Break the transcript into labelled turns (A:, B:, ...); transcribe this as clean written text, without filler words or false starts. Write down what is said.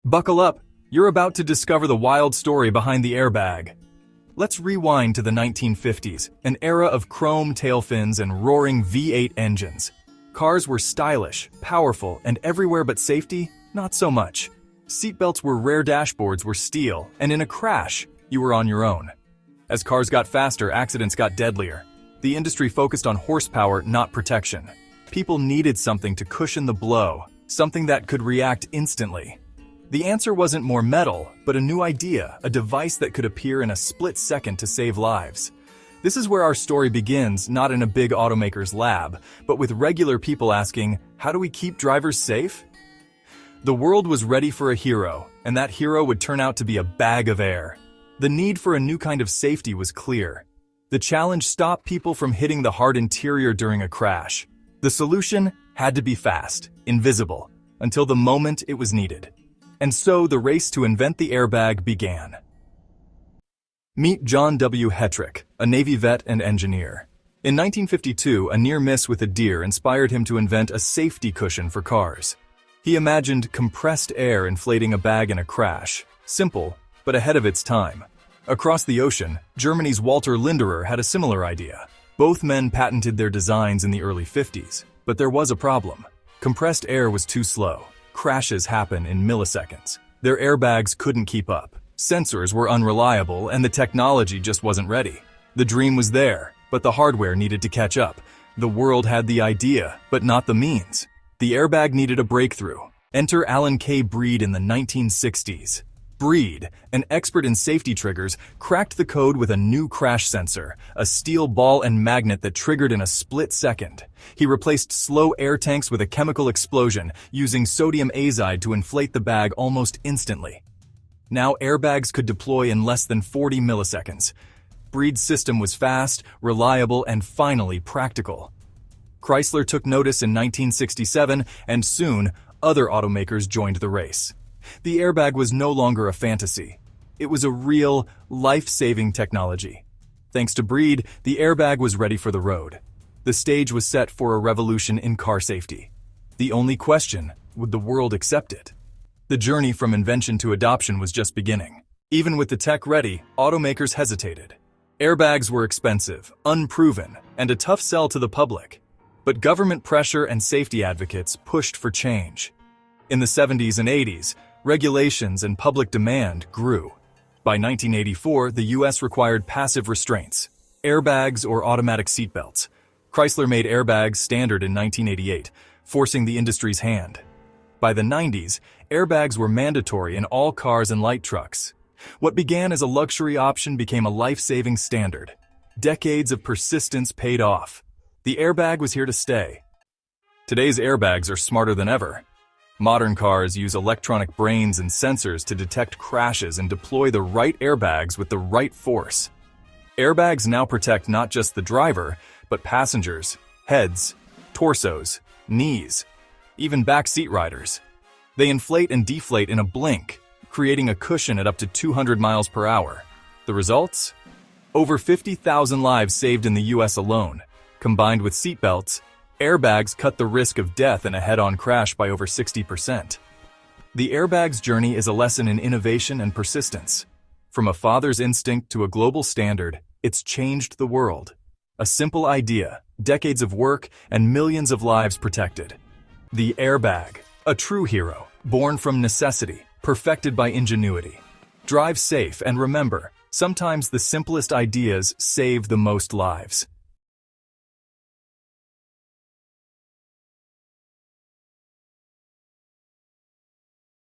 A: Buckle up, you're about to discover the wild story behind the airbag. Let's rewind to the 1950s, an era of chrome tail fins and roaring V8 engines. Cars were stylish, powerful, and everywhere but safety, not so much. Seatbelts were rare, dashboards were steel, and in a crash, you were on your own. As cars got faster, accidents got deadlier. The industry focused on horsepower, not protection. People needed something to cushion the blow, something that could react instantly. The answer wasn't more metal, but a new idea, a device that could appear in a split second to save lives. This is where our story begins, not in a big automaker's lab, but with regular people asking, how do we keep drivers safe? The world was ready for a hero, and that hero would turn out to be a bag of air. The need for a new kind of safety was clear. The challenge stopped people from hitting the hard interior during a crash. The solution had to be fast, invisible, until the moment it was needed. And so the race to invent the airbag began. Meet John W. Hetrick, a Navy vet and engineer. In 1952, a near miss with a deer inspired him to invent a safety cushion for cars. He imagined compressed air inflating a bag in a crash. Simple, but ahead of its time. Across the ocean, Germany's Walter Linderer had a similar idea. Both men patented their designs in the early 50s, but there was a problem. Compressed air was too slow. Crashes happen in milliseconds. Their airbags couldn't keep up. Sensors were unreliable, and the technology just wasn't ready. The dream was there, but the hardware needed to catch up. The world had the idea, but not the means. The airbag needed a breakthrough. Enter Alan K. Breed in the 1960s. Breed, an expert in safety triggers, cracked the code with a new crash sensor, a steel ball and magnet that triggered in a split second. He replaced slow air tanks with a chemical explosion, using sodium azide to inflate the bag almost instantly. Now airbags could deploy in less than 40 milliseconds. Breed's system was fast, reliable, and finally practical. Chrysler took notice in 1967, and soon, other automakers joined the race. The airbag was no longer a fantasy. It was a real, life-saving technology. Thanks to Breed, the airbag was ready for the road. The stage was set for a revolution in car safety. The only question, would the world accept it? The journey from invention to adoption was just beginning. Even with the tech ready, automakers hesitated. Airbags were expensive, unproven, and a tough sell to the public. But government pressure and safety advocates pushed for change. In the 70s and 80s, regulations and public demand grew. By 1984, the U.S. required passive restraints, airbags or automatic seatbelts. Chrysler made airbags standard in 1988, forcing the industry's hand. By the 90s, airbags were mandatory in all cars and light trucks. What began as a luxury option became a life-saving standard. Decades of persistence paid off. The airbag was here to stay. Today's airbags are smarter than ever. Modern cars use electronic brains and sensors to detect crashes and deploy the right airbags with the right force. Airbags now protect not just the driver, but passengers, heads, torsos, knees, even backseat riders. They inflate and deflate in a blink, creating a cushion at up to 200 miles per hour. The results? Over 50,000 lives saved in the US alone. Combined with seatbelts, airbags cut the risk of death in a head-on crash by over 60%. The airbag's journey is a lesson in innovation and persistence. From a father's instinct to a global standard, it's changed the world. A simple idea, decades of work, and millions of lives protected. The airbag, a true hero, born from necessity, perfected by ingenuity. Drive safe and remember, sometimes the simplest ideas save the most lives.